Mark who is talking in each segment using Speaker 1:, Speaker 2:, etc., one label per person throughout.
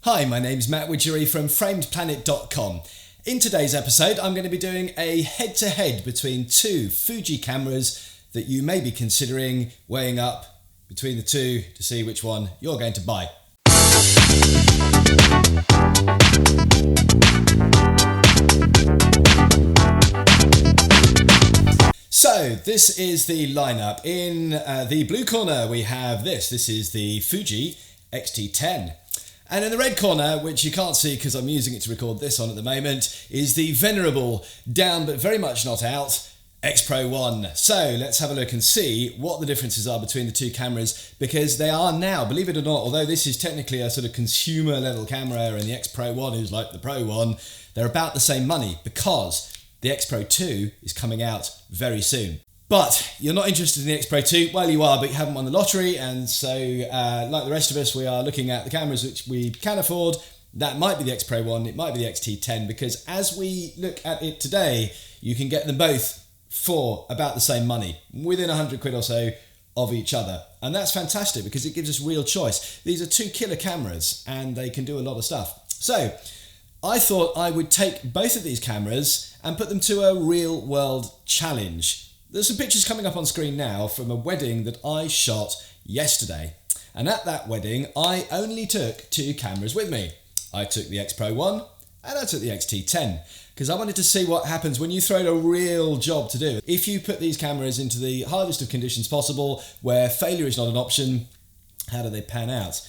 Speaker 1: Hi, my name's Matt Widgery from FramedPlanet.com. In today's episode, I'm going to be doing a head-to-head between two Fuji cameras that you may be considering weighing up between the two to see which one you're going to buy. So this is the lineup. In the blue corner we have this is the Fuji X-T10. And in the red corner, which you can't see because I'm using it to record this on at the moment, is the venerable, down but very much not out, X Pro 1. So let's have a look and see what the differences are between the two cameras, because they are now, believe it or not, although this is technically a sort of consumer level camera and the X Pro 1 is like the Pro 1, they're about the same money because the X Pro 2 is coming out very soon. But you're not interested in the X Pro 2? Well, you are, but you haven't won the lottery, and so like the rest of us, we are looking at the cameras which we can afford. That might be the X Pro 1, it might be the X-T10, because as we look at it today, you can get them both for about the same money, within 100 quid or so of each other. And that's fantastic because it gives us real choice. These are two killer cameras and they can do a lot of stuff. So I thought I would take both of these cameras and put them to a real world challenge. There's some pictures coming up on screen now from a wedding that I shot yesterday. And at that wedding, I only took two cameras with me. I took the X Pro 1 and I took the X-T10 because I wanted to see what happens when you throw in a real job to do. If you put these cameras into the hardest of conditions possible, where failure is not an option, how do they pan out?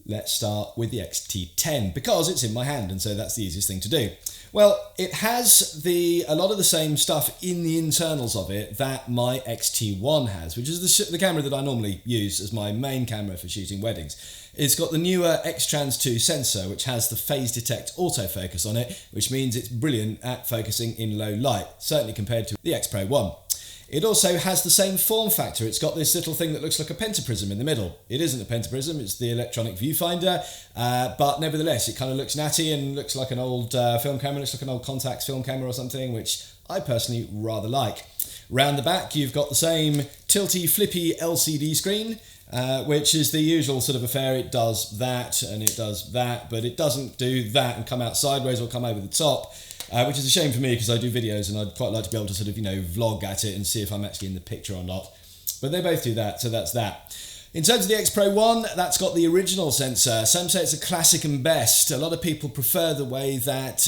Speaker 1: Let's start with the X-T10 because it's in my hand, and so that's the easiest thing to do. Well, it has a lot of the same stuff in the internals of it that my X-T1 has, which is the camera that I normally use as my main camera for shooting weddings. It's got the newer X-Trans 2 sensor, which has the phase detect autofocus on it, which means it's brilliant at focusing in low light, certainly compared to the X Pro 1. It also has the same form factor. It's got this little thing that looks like a pentaprism in the middle. It isn't a pentaprism, it's the electronic viewfinder, but nevertheless, it kind of looks natty and looks like an old film camera, looks like an old Contax film camera or something, which I personally rather like. Round the back, you've got the same tilty, flippy LCD screen, which is the usual sort of affair. It does that and it does that, but it doesn't do that and come out sideways or come over the top. Which is a shame for me because I do videos and I'd quite like to be able to sort of, vlog at it and see if I'm actually in the picture or not. But they both do that, so that's that. In terms of the X Pro 1, that's got the original sensor. Some say it's a classic and best. A lot of people prefer the way that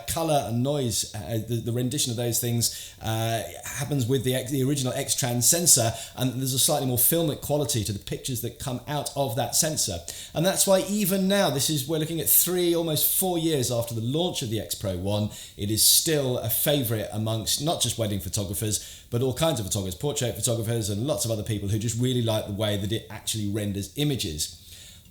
Speaker 1: colour and noise, the rendition of those things happens with the original X-Trans sensor, and there's a slightly more filmic quality to the pictures that come out of that sensor. And that's why even now, we're looking at almost 4 years after the launch of the X Pro 1, it is still a favourite amongst not just wedding photographers, but all kinds of photographers, portrait photographers, and lots of other people who just really like the way that it actually renders images.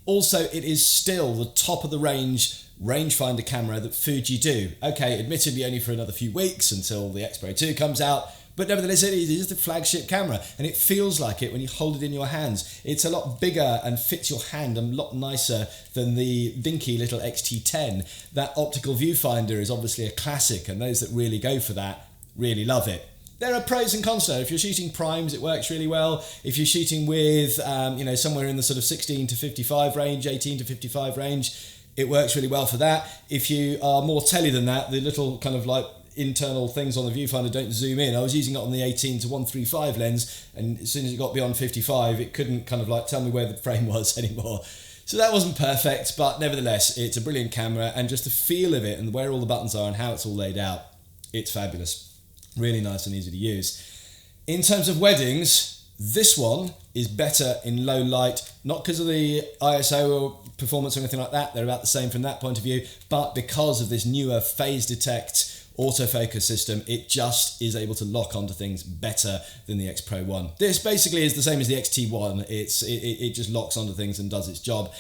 Speaker 1: Also, it is still the top of the range rangefinder camera that Fuji do. Okay, admittedly only for another few weeks until the X Pro 2 comes out, but nevertheless it is the flagship camera, and it feels like it when you hold it in your hands. It's a lot bigger and fits your hand a lot nicer than the dinky little X-T10. That optical viewfinder is obviously a classic, and those that really go for that really love it. There are pros and cons though. If you're shooting primes, it works really well. If you're shooting with, somewhere in the sort of 16 to 55 range, 18 to 55 range, it works really well for that. If you are more telly than that, the little kind of like internal things on the viewfinder don't zoom in. I was using it on the 18 to 135 lens, and as soon as it got beyond 55, it couldn't kind of like tell me where the frame was anymore. So that wasn't perfect, but nevertheless, it's a brilliant camera, and just the feel of it and where all the buttons are and how it's all laid out, it's fabulous. Really nice and easy to use. In terms of weddings, this one is better in low light, not because of the ISO or performance or anything like that, they're about the same from that point of view, but because of this newer phase detect autofocus system, it just is able to lock onto things better than the X Pro 1. This basically is the same as the X-T1, it just locks onto things and does its job.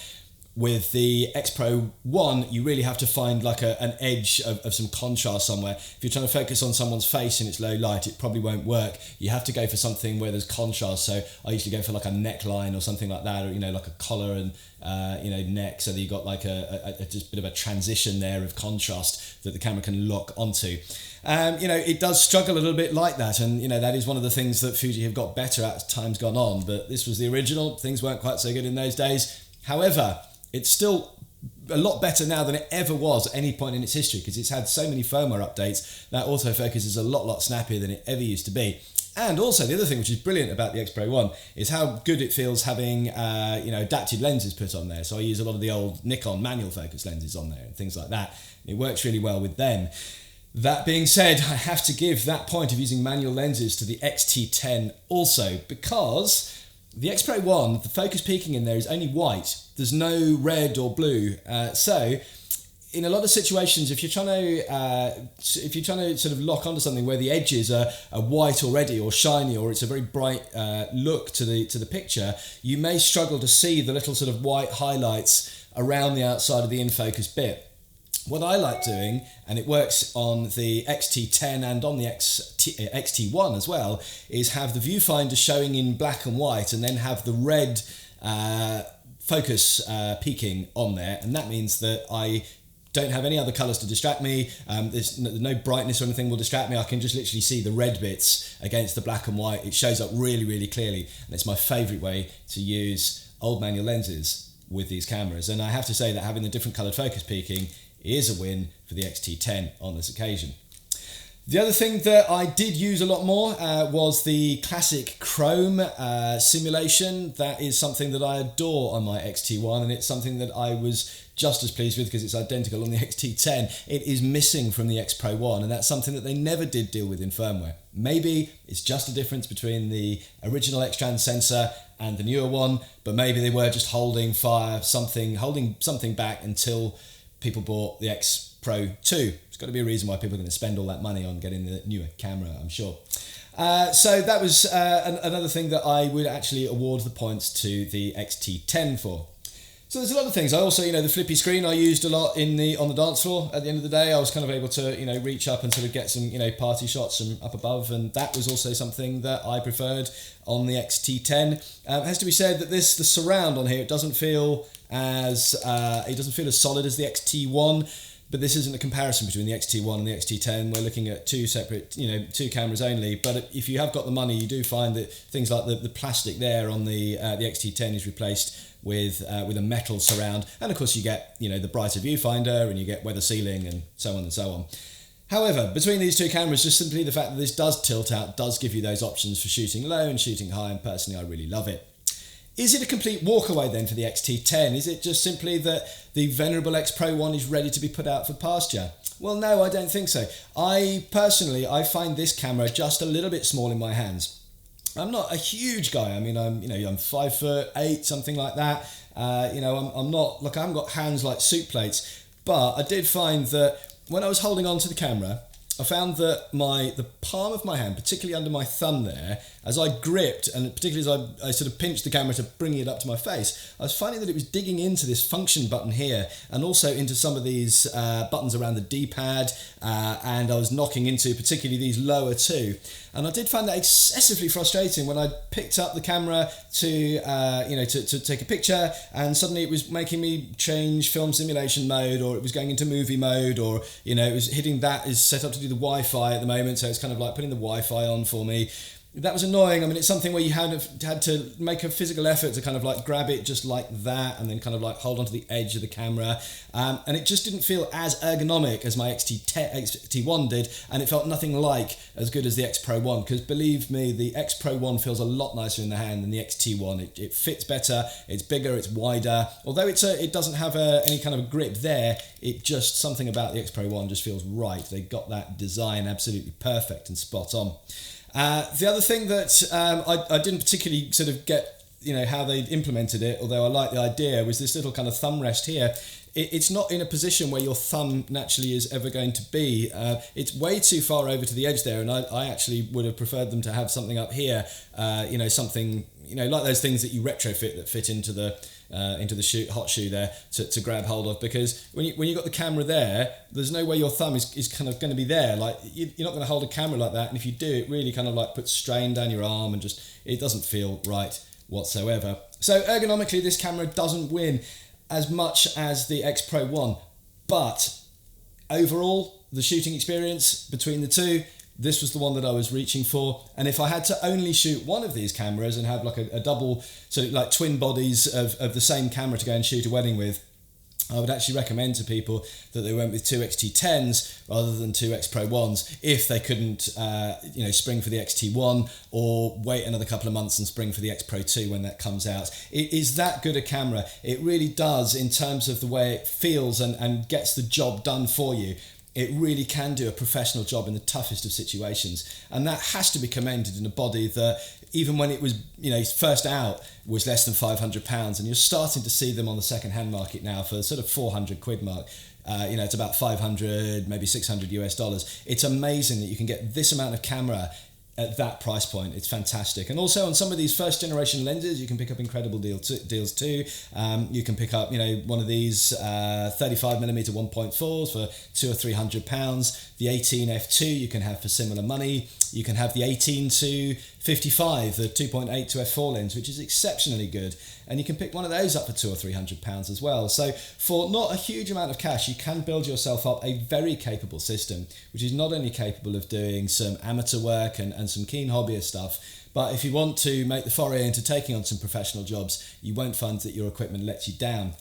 Speaker 1: With the X Pro 1, you really have to find like an edge of some contrast somewhere. If you're trying to focus on someone's face and it's low light, it probably won't work. You have to go for something where there's contrast. So I usually go for like a neckline or something like that, or like a collar and neck, so that you've got like a just bit of a transition there of contrast that the camera can lock onto. It does struggle a little bit like that, and that is one of the things that Fuji have got better at as time's gone on. But this was the original. Things weren't quite so good in those days. However, it's still a lot better now than it ever was at any point in its history, because it's had so many firmware updates that autofocus is a lot snappier than it ever used to be. And also the other thing which is brilliant about the X Pro 1 is how good it feels having adapted lenses put on there. So I use a lot of the old Nikon manual focus lenses on there and things like that. It works really well with them. That being said, I have to give that point of using manual lenses to the X-T10 also, because the X Pro 1, the focus peaking in there is only white. There's no red or blue. So in a lot of situations, if you're trying to sort of lock onto something where the edges are white already or shiny, or it's a very bright look to the picture, you may struggle to see the little sort of white highlights around the outside of the in-focus bit. What I like doing, and it works on the X-T10 and on the X-T1 as well, is have the viewfinder showing in black and white and then have the red focus peaking on there. And that means that I don't have any other colours to distract me. There's no brightness or anything will distract me. I can just literally see the red bits against the black and white. It shows up really clearly, and it's my favourite way to use old manual lenses with these cameras. And I have to say that having the different coloured focus peaking is a win for the X-T10 on this occasion. The other thing that I did use a lot more was the classic chrome simulation. That is something that I adore on my X-T1, and it's something that I was just as pleased with because it's identical on the X-T10. It is missing from the X Pro 1, and that's something that they never did deal with in firmware. Maybe it's just a difference between the original X-Trans sensor and the newer one, but maybe they were just holding something back until people bought the X Pro 2. There's got to be a reason why people are going to spend all that money on getting the newer camera, I'm sure. So that was another thing that I would actually award the points to the X-T10 for. So there's a lot of things. I also, the flippy screen I used a lot on the dance floor. At the end of the day, I was kind of able to, reach up and sort of get some, party shots from up above, and that was also something that I preferred on the X-T10. It has to be said that the surround on here, it doesn't feel as solid as the X-T1. But this isn't a comparison between the X-T1 and the X-T10. We're looking at two separate, two cameras only. But if you have got the money, you do find that things like the plastic there on the X-T10 is replaced with a metal surround. And of course you get, the brighter viewfinder, and you get weather sealing and so on and so on. However, between these two cameras, just simply the fact that this does tilt out does give you those options for shooting low and shooting high, and personally I really love it. Is it a complete walkaway then for the X-T10? Is it just simply that the venerable X Pro 1 is ready to be put out for pasture? Well, no, I don't think so. I find this camera just a little bit small in my hands. I'm not a huge guy. I mean, I'm 5'8", something like that. I'm not, I haven't got hands like soup plates, but I did find that when I was holding on to the camera, I found that the palm of my hand, particularly under my thumb there, as I gripped, and particularly as I sort of pinched the camera to bring it up to my face, I was finding that it was digging into this function button here, and also into some of these buttons around the D-pad, and I was knocking into particularly these lower two. And I did find that excessively frustrating when I picked up the camera to take a picture, and suddenly it was making me change film simulation mode, or it was going into movie mode, or it was hitting that is set up to do the Wi-Fi at the moment, so it's kind of like putting the Wi-Fi on for me. That was annoying. I mean, it's something where you had to make a physical effort to kind of like grab it just like that, and then kind of like hold onto the edge of the camera, and it just didn't feel as ergonomic as my X-T1 did, and it felt nothing like as good as the X Pro 1, because believe me, the X Pro 1 feels a lot nicer in the hand than the X-T1. It fits better, it's bigger, it's wider. Although it doesn't have any kind of a grip there, it just, something about the X Pro 1 just feels right. They got that design absolutely perfect and spot on. The other thing that I didn't particularly sort of get, how they implemented it, although I like the idea, was this little kind of thumb rest here. It's not in a position where your thumb naturally is ever going to be. It's way too far over to the edge there, and I actually would have preferred them to have something up here, something, like those things that you retrofit that fit into the hot shoe there to grab hold of, because when you got the camera there, there's no way your thumb is kind of going to be there. Like you're not going to hold a camera like that, and if you do, it really kind of like puts strain down your arm, and just it doesn't feel right whatsoever. So ergonomically, this camera doesn't win as much as the X Pro 1, but overall, the shooting experience between the two, this was the one that I was reaching for. And if I had to only shoot one of these cameras and have like a double, so like twin bodies of the same camera to go and shoot a wedding with, I would actually recommend to people that they went with two X-T10s rather than two X Pro 1s if they couldn't spring for the X-T1 or wait another couple of months and spring for the X Pro 2 when that comes out. It is that good a camera. It really does, in terms of the way it feels and gets the job done for you. It really can do a professional job in the toughest of situations, and that has to be commended in a body that, even when it was first out, was less than £500, and you're starting to see them on the second-hand market now for sort of £400 mark. It's about 500, maybe 600 US dollars. It's amazing that you can get this amount of camera at that price point. It's fantastic. And also on some of these first generation lenses, you can pick up incredible deals too. You can pick up, one of these 35mm 1.4s for £200 or £300. The 18 f2 you can have for similar money. You can have the 18 to 55, the 2.8 to f4 lens, which is exceptionally good. And you can pick one of those up for £200 or £300 as well. So for not a huge amount of cash, you can build yourself up a very capable system, which is not only capable of doing some amateur work and some keen hobbyist stuff, but if you want to make the foray into taking on some professional jobs, you won't find that your equipment lets you down.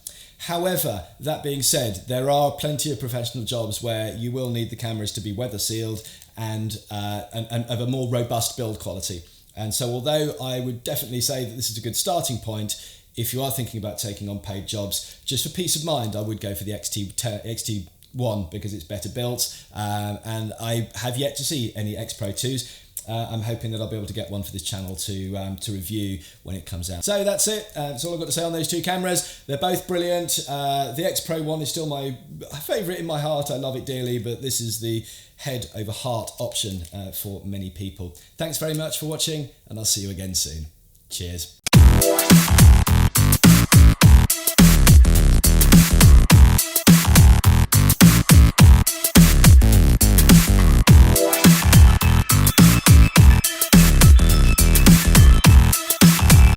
Speaker 1: However, that being said, there are plenty of professional jobs where you will need the cameras to be weather sealed and of a more robust build quality. And so although I would definitely say that this is a good starting point, if you are thinking about taking on paid jobs, just for peace of mind, I would go for the X-T1 because it's better built, and I have yet to see any X Pro 2s. I'm hoping that I'll be able to get one for this channel to review when it comes out. So that's it. That's all I've got to say on those two cameras. They're both brilliant. The X Pro 1 is still my favourite in my heart. I love it dearly, but this is the head over heart option for many people. Thanks very much for watching, and I'll see you again soon. Cheers.